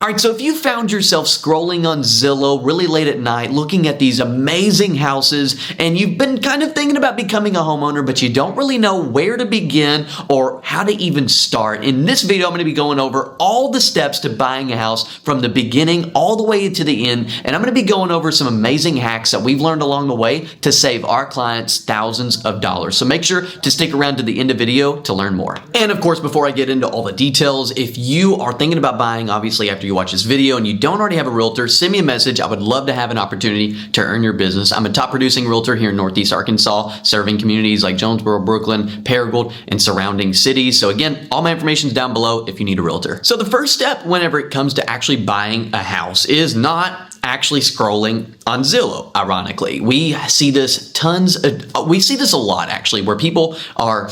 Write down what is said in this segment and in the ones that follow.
All right, so if you found yourself scrolling on Zillow really late at night, looking at these amazing houses, and you've been kind of thinking about becoming a homeowner, but you don't really know where to begin or how to even start, in this video, I'm going to be going over all the steps to buying a house from the beginning all the way to the end, and I'm going to be going over some amazing hacks that we've learned along the way to save our clients thousands of dollars. So make sure to stick around to the end of the video to learn more. And of course, before I get into all the details, if you are thinking about buying, obviously after you watch this video and you don't already have a realtor, send me a message. I would love to have an opportunity to earn your business. I'm a top producing realtor here in Northeast Arkansas, serving communities like Jonesboro, Brooklyn, Paragould, and surrounding cities. So again, all my information is down below if you need a realtor. So the first step whenever it comes to actually buying a house is not actually scrolling on Zillow. Ironically, we see this a lot actually, where people are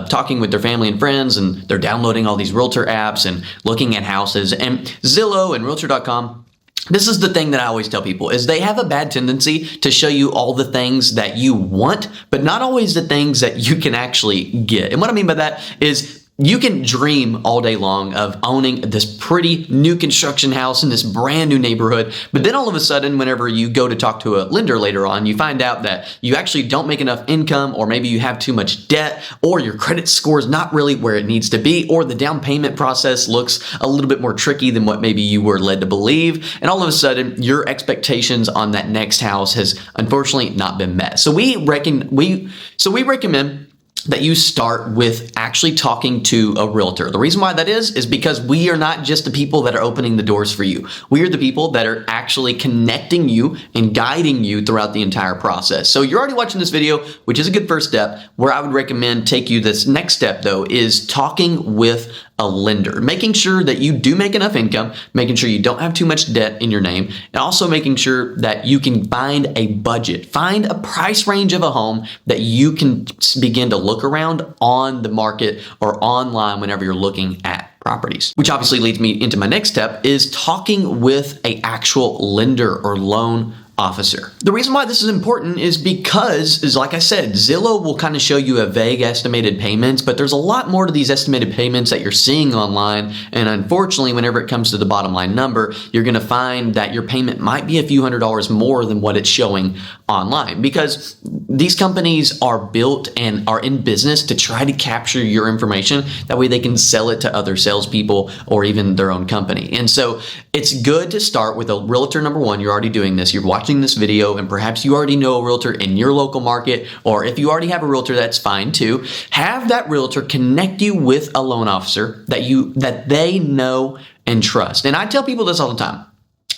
talking with their family and friends, and they're downloading all these realtor apps and looking at houses. And Zillow and Realtor.com, this is the thing that I always tell people, is they have a bad tendency to show you all the things that you want, but not always the things that you can actually get. And what I mean by that is, you can dream all day long of owning this pretty new construction house in this brand new neighborhood, but then all of a sudden, whenever you go to talk to a lender later on, you find out that you actually don't make enough income, or maybe you have too much debt, or your credit score is not really where it needs to be, or the down payment process looks a little bit more tricky than what maybe you were led to believe, and all of a sudden, your expectations on that next house has unfortunately not been met. So we recommend that you start with actually talking to a realtor. The reason why that is because we are not just the people that are opening the doors for you. We are the people that are actually connecting you and guiding you throughout the entire process. So you're already watching this video, which is a good first step. Where I would recommend take you this next step though is talking with a lender, making sure that you do make enough income, making sure you don't have too much debt in your name, and also making sure that you can find a budget, find a price range of a home that you can begin to look around on the market or online whenever you're looking at properties. Which obviously leads me into my next step, is talking with an actual lender or loan officer. The reason why this is important is because, like I said, Zillow will kind of show you a vague estimated payments, but there's a lot more to these estimated payments that you're seeing online. And unfortunately, whenever it comes to the bottom line number, you're going to find that your payment might be a few $100s more than what it's showing online, because these companies are built and are in business to try to capture your information. That way they can sell it to other salespeople or even their own company. And so it's good to start with a realtor. Number one, you're already doing this. You're watching this video and perhaps you already know a realtor in your local market, or if you already have a realtor, that's fine too. Have that realtor connect you with a loan officer that they know and trust. And I tell people this all the time,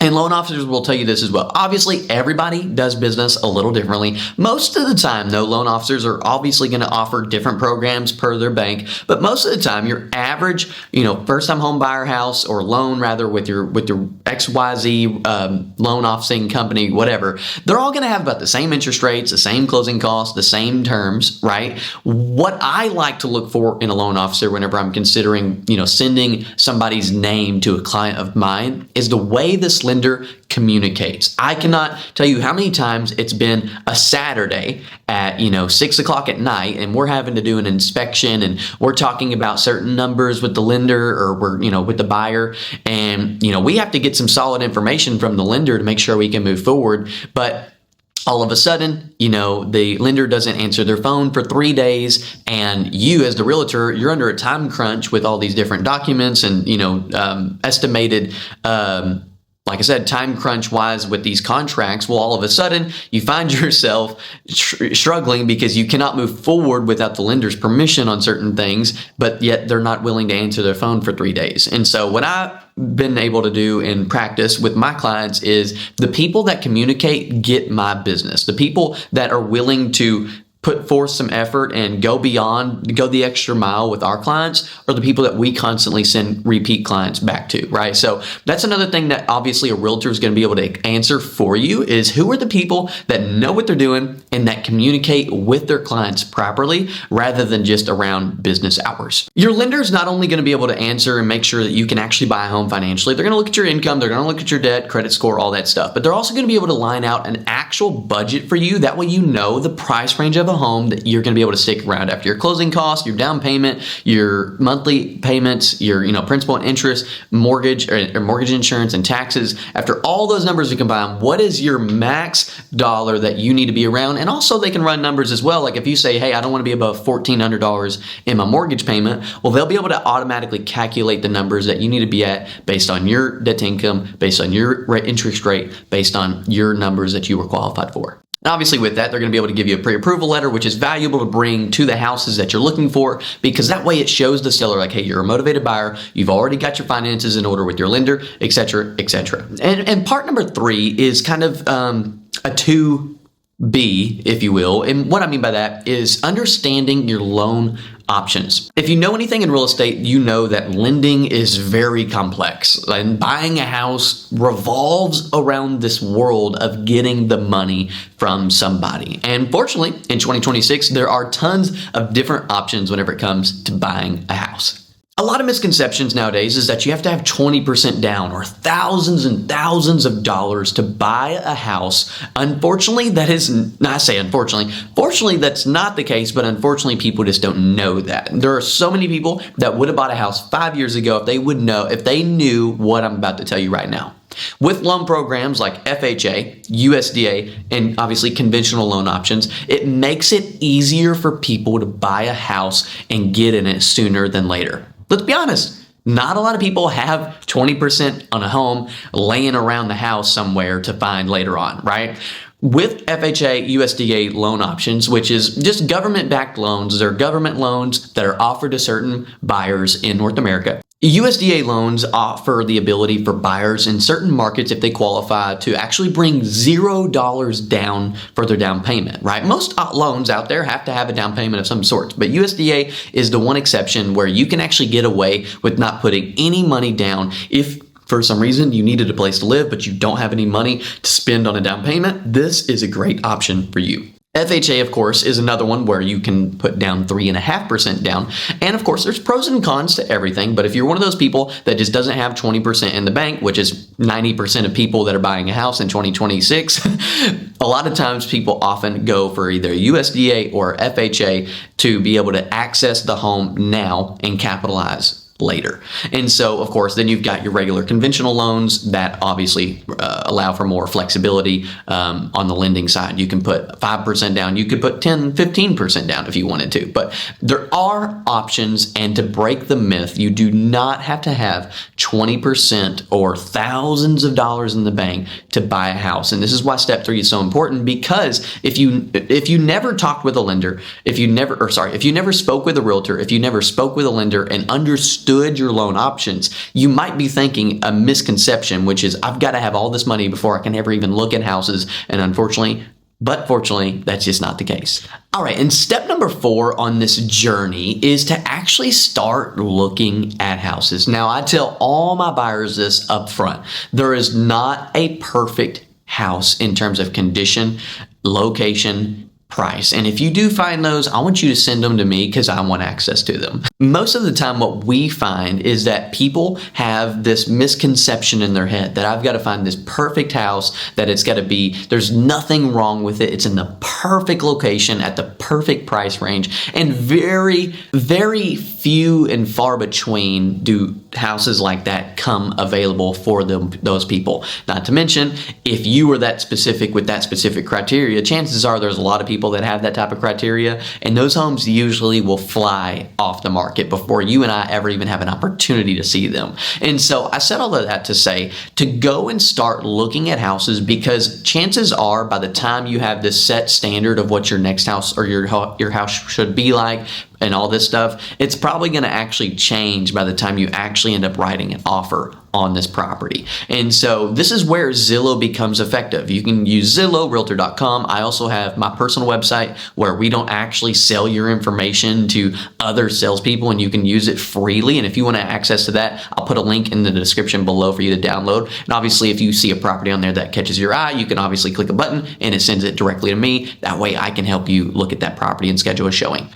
and loan officers will tell you this as well. Obviously, everybody does business a little differently. Most of the time, though, loan officers are obviously going to offer different programs per their bank. But most of the time, your average, first-time home buyer house or loan rather with your XYZ loan officing company, whatever, they're all going to have about the same interest rates, the same closing costs, the same terms, right? What I like to look for in a loan officer whenever I'm considering, sending somebody's name to a client of mine is the way this lender communicates. I cannot tell you how many times it's been a Saturday at 6 o'clock at night, and we're having to do an inspection, and we're talking about certain numbers with the lender, or we're with the buyer, and we have to get some solid information from the lender to make sure we can move forward. But all of a sudden, the lender doesn't answer their phone for 3 days, and you as the realtor, you're under a time crunch with all these different documents and estimated like I said, time crunch wise with these contracts. Well, all of a sudden you find yourself struggling because you cannot move forward without the lender's permission on certain things, but yet they're not willing to answer their phone for 3 days. And so what I've been able to do in practice with my clients is the people that communicate get my business. The people that are willing to put forth some effort and go the extra mile with our clients are the people that we constantly send repeat clients back to, right? So that's another thing that obviously a realtor is going to be able to answer for you, is who are the people that know what they're doing and that communicate with their clients properly rather than just around business hours. Your lender is not only going to be able to answer and make sure that you can actually buy a home financially, they're going to look at your income, they're going to look at your debt, credit score, all that stuff, but they're also going to be able to line out an actual budget for you. That way you know the price range of a home that you're going to be able to stick around after your closing costs, your down payment, your monthly payments, your principal and interest, mortgage or mortgage insurance and taxes. After all those numbers are combined, what is your max dollar that you need to be around? And also they can run numbers as well. Like if you say, hey, I don't want to be above $1,400 in my mortgage payment, well, they'll be able to automatically calculate the numbers that you need to be at based on your debt to income, based on your interest rate, based on your numbers that you were qualified for. And obviously with that, they're going to be able to give you a pre-approval letter, which is valuable to bring to the houses that you're looking for, because that way it shows the seller like, hey, you're a motivated buyer. You've already got your finances in order with your lender, et cetera, et cetera. And part number 3 is kind of a 2B, if you will. And what I mean by that is understanding your loan options. If you know anything in real estate, you know that lending is very complex, and buying a house revolves around this world of getting the money from somebody. And fortunately, in 2026, there are tons of different options whenever it comes to buying a house. A lot of misconceptions nowadays is that you have to have 20% down or thousands and thousands of dollars to buy a house. Unfortunately, fortunately, that's not the case, but unfortunately, people just don't know that. There are so many people that would have bought a house 5 years ago if they knew what I'm about to tell you right now. With loan programs like FHA, USDA, and obviously conventional loan options, it makes it easier for people to buy a house and get in it sooner than later. Let's be honest, not a lot of people have 20% on a home laying around the house somewhere to find later on, right? With FHA, USDA loan options, which is just government-backed loans, they're government loans that are offered to certain buyers in North America. USDA loans offer the ability for buyers in certain markets, if they qualify, to actually bring $0 down for their down payment, right? Most loans out there have to have a down payment of some sort, but USDA is the one exception where you can actually get away with not putting any money down if for some reason you needed a place to live, but you don't have any money to spend on a down payment. This is a great option for you. FHA, of course, is another one where you can put down 3.5% down. And of course, there's pros and cons to everything. But if you're one of those people that just doesn't have 20% in the bank, which is 90% of people that are buying a house in 2026, a lot of times people often go for either USDA or FHA to be able to access the home now and capitalize later. And so, of course, then you've got your regular conventional loans that obviously allow for more flexibility on the lending side. You can put 5% down. You could put 10, 15% down if you wanted to. But there are options, and to break the myth, you do not have to have 20% or thousands of dollars in the bank to buy a house. And this is why step 3 is so important, because if you never talked with a lender, if you never spoke with a realtor, if you never spoke with a lender and understood your loan options, you might be thinking a misconception, which is I've got to have all this money before I can ever even look at houses. And fortunately, that's just not the case. All right, and step number 4 on this journey is to actually start looking at houses. Now, I tell all my buyers this up front. There is not a perfect house in terms of condition, location, price. And if you do find those, I want you to send them to me because I want access to them. Most of the time, what we find is that people have this misconception in their head that I've got to find this perfect house, that it's got to be, there's nothing wrong with it. It's in the perfect location at the perfect price range. And very, very few and far between do houses like that come available for those people. Not to mention, if you were that specific with that specific criteria, chances are there's a lot of people that have that type of criteria, and those homes usually will fly off the market before you and I ever even have an opportunity to see them. And so I said all of that to say to go and start looking at houses, because chances are by the time you have this set standard of what your next house or your house should be like and all this stuff, it's probably going to actually change by the time you actually end up writing an offer on this property. And so this is where Zillow becomes effective. You can use Zillow, Realtor.com. I also have my personal website where we don't actually sell your information to other salespeople, and you can use it freely. And if you want access to that, I'll put a link in the description below for you to download. And obviously, if you see a property on there that catches your eye, you can obviously click a button and it sends it directly to me. That way I can help you look at that property and schedule a showing.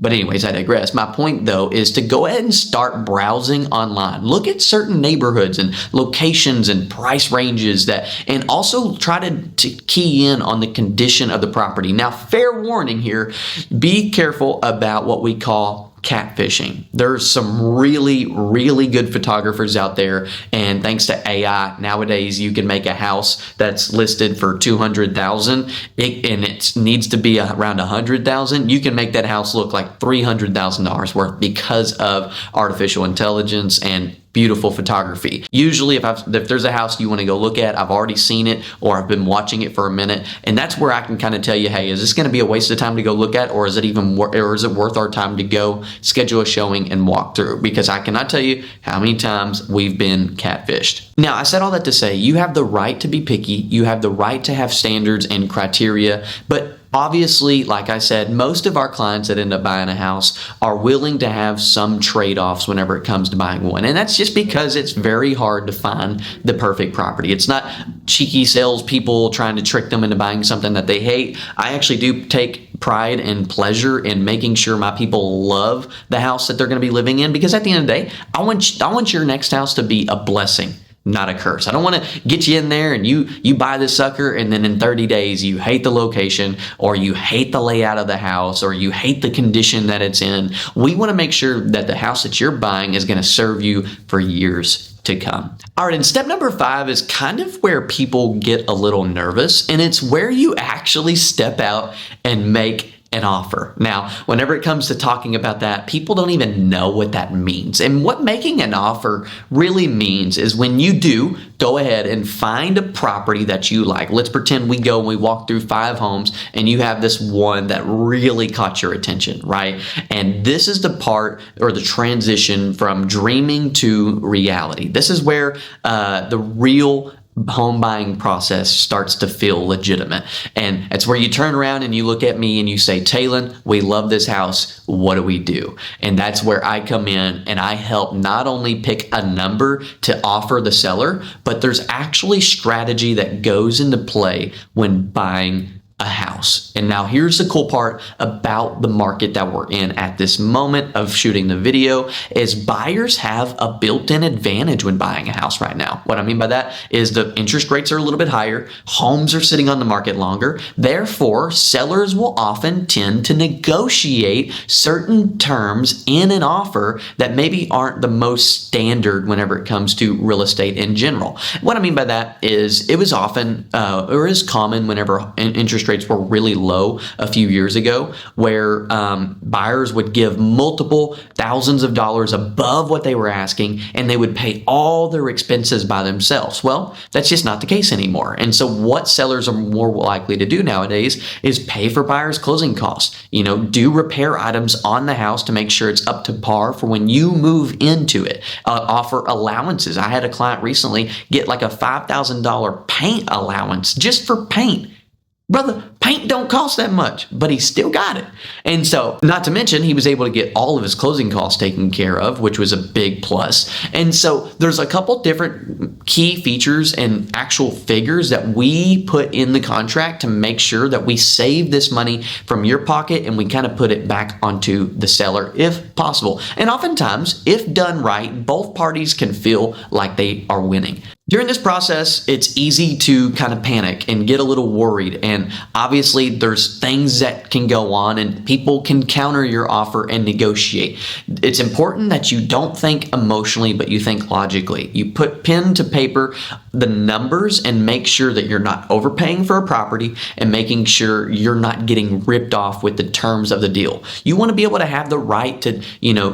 But anyways, I digress. My point, though, is to go ahead and start browsing online. Look at certain neighborhoods neighborhoods and locations and price ranges and also try to key in on the condition of the property. Now, fair warning here, be careful about what we call catfishing. There's some really, really good photographers out there, and thanks to AI nowadays, you can make a house that's listed for $200,000 and it needs to be around $100,000. You can make that house look like $300,000 worth because of artificial intelligence and beautiful photography. Usually if there's a house you want to go look at, I've already seen it or I've been watching it for a minute, and that's where I can kind of tell you, hey, is this going to be a waste of time to go look at, or is it worth our time to go schedule a showing and walk through? Because I cannot tell you how many times we've been catfished. Now, I said all that to say you have the right to be picky, you have the right to have standards and criteria, but obviously, like I said, most of our clients that end up buying a house are willing to have some trade-offs whenever it comes to buying one. And that's just because it's very hard to find the perfect property. It's not cheeky salespeople trying to trick them into buying something that they hate. I actually do take pride and pleasure in making sure my people love the house that they're going to be living in, because at the end of the day, I want your next house to be a blessing, not a curse. I don't want to get you in there and you buy this sucker and then in 30 days you hate the location or you hate the layout of the house or you hate the condition that it's in. We want to make sure that the house that you're buying is going to serve you for years to come. All right, and step number 5 is kind of where people get a little nervous, and it's where you actually step out and make an offer. Now, whenever it comes to talking about that, people don't even know what that means. And what making an offer really means is when you do go ahead and find a property that you like. Let's pretend we go and we walk through 5 homes and you have this one that really caught your attention, right? And this is the part or the transition from dreaming to reality. This is where the real home buying process starts to feel legitimate. And it's where you turn around and you look at me and you say, Talon, we love this house. What do we do? And that's where I come in and I help not only pick a number to offer the seller, but there's actually strategy that goes into play when buying a house. And now here's the cool part about the market that we're in at this moment of shooting the video is buyers have a built-in advantage when buying a house right now. What I mean by that is the interest rates are a little bit higher, homes are sitting on the market longer, therefore sellers will often tend to negotiate certain terms in an offer that maybe aren't the most standard whenever it comes to real estate in general. What I mean by that is it was often or is common whenever interest rates were really low a few years ago, where buyers would give multiple thousands of dollars above what they were asking, and they would pay all their expenses by themselves. Well, that's just not the case anymore. And so what sellers are more likely to do nowadays is pay for buyers' closing costs, do repair items on the house to make sure it's up to par for when you move into it, offer allowances. I had a client recently get like a $5,000 paint allowance just for paint. Brother, paint don't cost that much, but he still got it. And so, not to mention, he was able to get all of his closing costs taken care of, which was a big plus. And so, there's a couple different key features and actual figures that we put in the contract to make sure that we save this money from your pocket and we kind of put it back onto the seller if possible. And oftentimes, if done right, both parties can feel like they are winning. During this process, it's easy to kind of panic and get a little worried. And obviously, there's things that can go on and people can counter your offer and negotiate. It's important that you don't think emotionally, but you think logically. You put pen to paper the numbers and make sure that you're not overpaying for a property and making sure you're not getting ripped off with the terms of the deal. You want to be able to have the right to,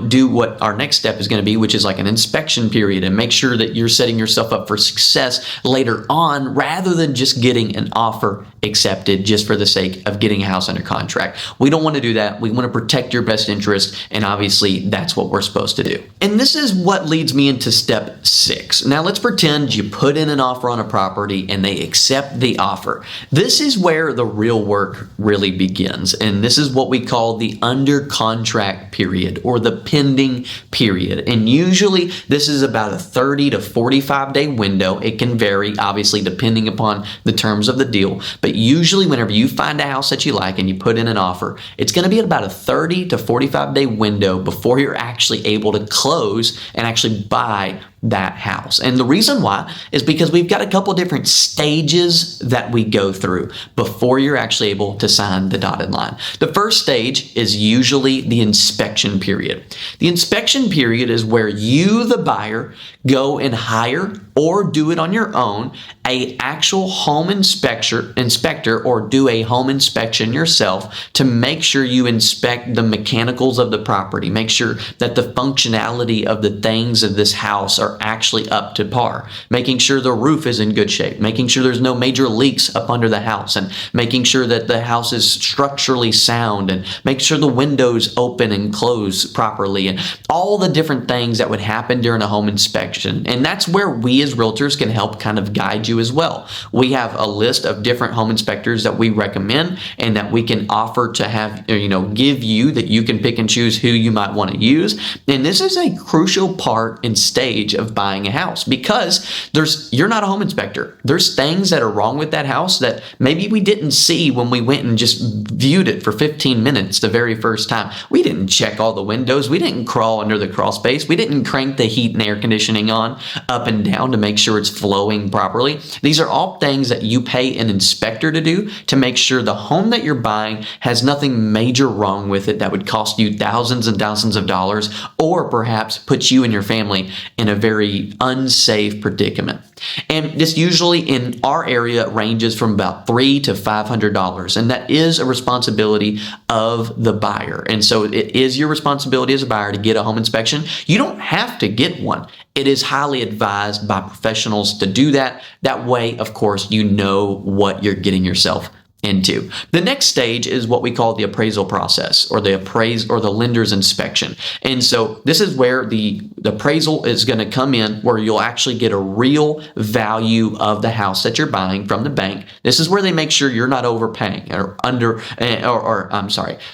do what our next step is going to be, which is like an inspection period, and make sure that you're setting yourself up for success later on rather than just getting an offer accepted just for the sake of getting a house under contract. We don't want to do that. We want to protect your best interest, and obviously that's what we're supposed to do. And this is what leads me into step 6. Now let's pretend you put in an offer on a property and they accept the offer. This is where the real work really begins, and this is what we call the under contract period or the pending period. And usually this is about a 30 to 45 day window. It can vary, obviously, depending upon the terms of the deal. But usually whenever you find a house that you like and you put in an offer, it's going to be at about a 30 to 45 day window before you're actually able to close and actually buy that house. And the reason why is because we've got a couple different stages that we go through before you're actually able to sign the dotted line. The first stage is usually the inspection period. The inspection period is where you, the buyer, go and hire or do it on your own a actual home inspector or do a home inspection yourself to make sure you inspect the mechanicals of the property, make sure that the functionality of the things of this house are actually up to par, making sure the roof is in good shape, making sure there's no major leaks up under the house, and making sure that the house is structurally sound, and make sure the windows open and close properly, and all the different things that would happen during a home inspection. And that's where we as realtors can help kind of guide you as well. We have a list of different home inspectors that we recommend and that we can offer to have, give you, that you can pick and choose who you might want to use. And this is a crucial part and stage of buying a house because you're not a home inspector. There's things that are wrong with that house that maybe we didn't see when we went and just viewed it for 15 minutes the very first time. We didn't check all the windows. We didn't crawl under the crawl space. We didn't crank the heat and air conditioning on up and down to make sure it's flowing properly. These are all things that you pay an inspector to do to make sure the home that you're buying has nothing major wrong with it that would cost you thousands and thousands of dollars or perhaps put you and your family in a very unsafe predicament. And this usually in our area ranges from about $300 to $500, and that is a responsibility of the buyer. And so it is your responsibility as a buyer to get a home inspection. You don't have to get one. It is highly advised by professionals to do that. That way, of course, you know what you're getting yourself into. The next stage is what we call the appraisal process or the lender's inspection. And so this is where the appraisal is going to come in, where you'll actually get a real value of the house that you're buying from the bank. This is where they make sure you're not overpaying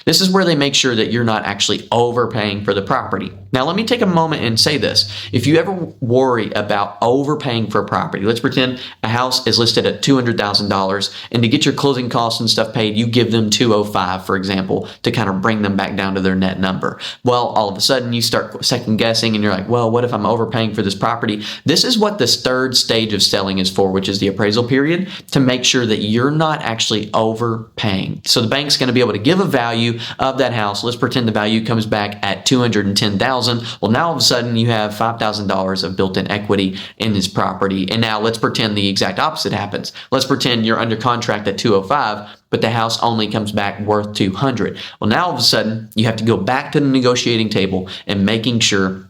this is where they make sure that you're not actually overpaying for the property. Now, let me take a moment and say this. If you ever worry about overpaying for a property, let's pretend a house is listed at $200,000, and to get your closing costs and stuff paid, you give them $205,000, for example, to kind of bring them back down to their net number. Well, all of a sudden you start second guessing and you're like, well, what if I'm overpaying for this property? This is what this third stage of selling is for, which is the appraisal period, to make sure that you're not actually overpaying. So the bank's going to be able to give a value of that house. Let's pretend the value comes back at $210,000. Well, now all of a sudden you have $5,000 of built-in equity in this property. And now let's pretend the exact opposite happens. Let's pretend you're under contract at $205,000, but the house only comes back worth $200,000. Well, now all of a sudden you have to go back to the negotiating table and making sure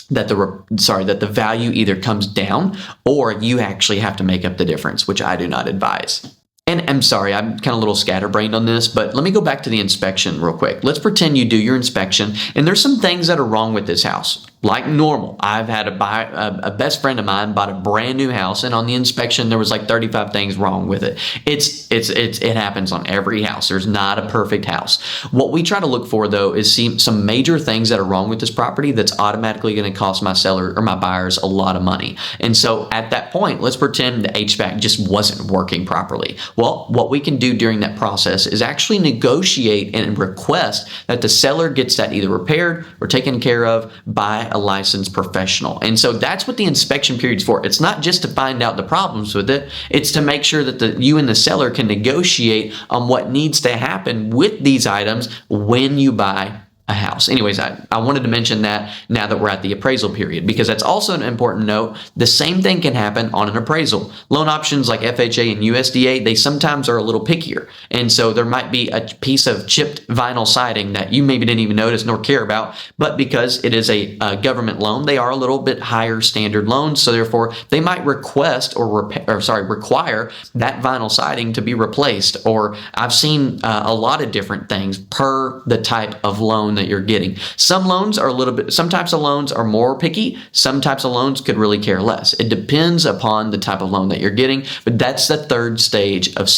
that the value either comes down or you actually have to make up the difference, which I do not advise. And I'm sorry, I'm kind of a little scatterbrained on this, but let me go back to the inspection real quick. Let's pretend you do your inspection and there's some things that are wrong with this house. Like normal, I've had a best friend of mine bought a brand new house, and on the inspection there was like 35 things wrong with it. It happens on every house. There's not a perfect house. What we try to look for though is see some major things that are wrong with this property that's automatically going to cost my seller or my buyers a lot of money. And so at that point, let's pretend the HVAC just wasn't working properly. Well, what we can do during that process is actually negotiate and request that the seller gets that either repaired or taken care of by a licensed professional. And so that's what the inspection period is for. It's not just to find out the problems with it. It's to make sure that you and the seller can negotiate on what needs to happen with these items when you buy a house. Anyways, I wanted to mention that now that we're at the appraisal period, because that's also an important note. The same thing can happen on an appraisal. Loan options like FHA and USDA, they sometimes are a little pickier. And so there might be a piece of chipped vinyl siding that you maybe didn't even notice nor care about, but because it is a government loan, they are a little bit higher standard loans. So therefore, they might request require that vinyl siding to be replaced. Or I've seen a lot of different things per the type of loan that you're getting. Some types of loans are more picky. Some types of loans could really care less. It depends upon the type of loan that you're getting, but that's the third stage of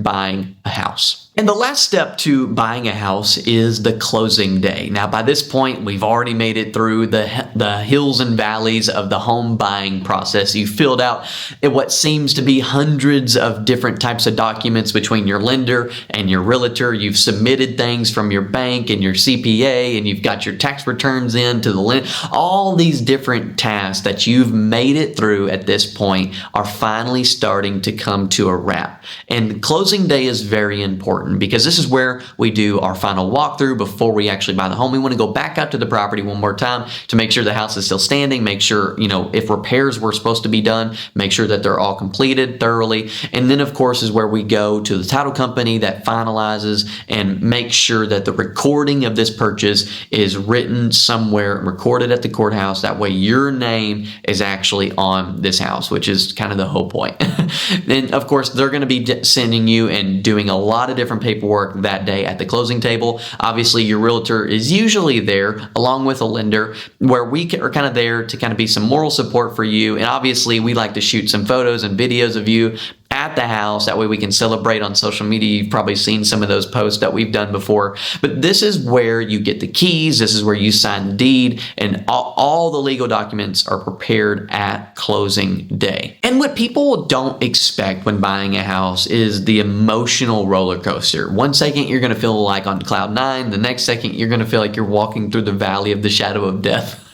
buying a house. And the last step to buying a house is the closing day. Now, by this point, we've already made it through the hills and valleys of the home buying process. You filled out what seems to be hundreds of different types of documents between your lender and your realtor. You've submitted things from your bank and your CPA, and you've got your tax returns in to the lender. All these different tasks that you've made it through at this point are finally starting to come to a wrap. And closing day is very important, because this is where we do our final walkthrough before we actually buy the home. We want to go back out to the property one more time to make sure the house is still standing, make sure, if repairs were supposed to be done, make sure that they're all completed thoroughly. And then, of course, is where we go to the title company that finalizes and make sure that the recording of this purchase is written somewhere, recorded at the courthouse. That way your name is actually on this house, which is kind of the whole point. Then, of course, they're going to be sending you and doing a lot of different paperwork that day at the closing table. Obviously, your realtor is usually there along with a lender, where we are kind of there to kind of be some moral support for you. And obviously, we like to shoot some photos and videos of you at the house. That way we can celebrate on social media. You've probably seen some of those posts that we've done before. But this is where you get the keys. This is where you sign the deed, and all the legal documents are prepared at closing day. And what people don't expect when buying a house is the emotional roller coaster. One second you're going to feel like on cloud nine. The next second you're going to feel like you're walking through the valley of the shadow of death.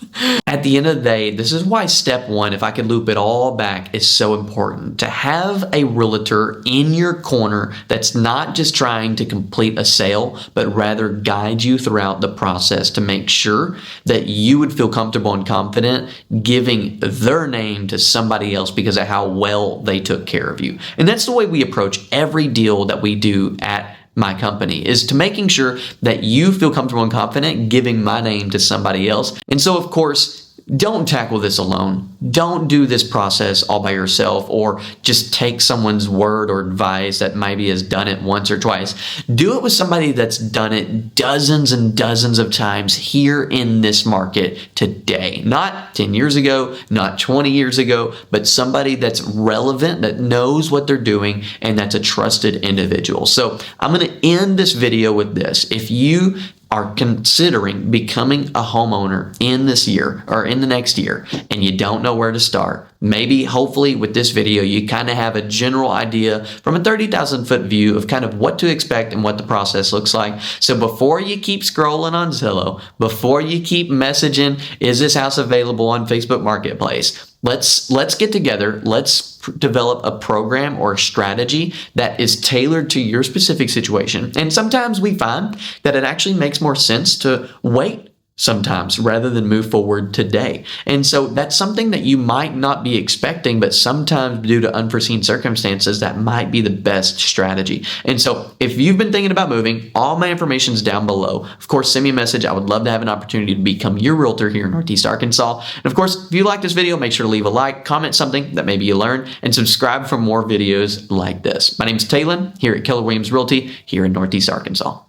At the end of the day, this is why step one, if I could loop it all back, is so important. To have a realtor in your corner that's not just trying to complete a sale, but rather guide you throughout the process to make sure that you would feel comfortable and confident giving their name to somebody else because of how well they took care of you. And that's the way we approach every deal that we do at my company, is to making sure that you feel comfortable and confident giving my name to somebody else. And so, of course, don't tackle this alone. Don't do this process all by yourself, or just take someone's word or advice that maybe has done it once or twice. Do it with somebody that's done it dozens and dozens of times here in this market today. Not 10 years ago, not 20 years ago, but somebody that's relevant, that knows what they're doing, and that's a trusted individual. So I'm going to end this video with this. If you are considering becoming a homeowner in this year or in the next year, and you don't know where to start, maybe hopefully with this video you kind of have a general idea from a 30,000 foot view of kind of what to expect and what the process looks like. So before you keep scrolling on Zillow, before you keep messaging, is this house available on Facebook Marketplace? Let's get together. Let's develop a program or a strategy that is tailored to your specific situation. And sometimes we find that it actually makes more sense to wait sometimes rather than move forward today. And so that's something that you might not be expecting, but sometimes due to unforeseen circumstances, that might be the best strategy. And so if you've been thinking about moving, all my information is down below. Of course, send me a message. I would love to have an opportunity to become your realtor here in Northeast Arkansas. And of course, if you like this video, make sure to leave a like, comment something that maybe you learned, and subscribe for more videos like this. My name is Talon here at Keller Williams Realty here in Northeast Arkansas.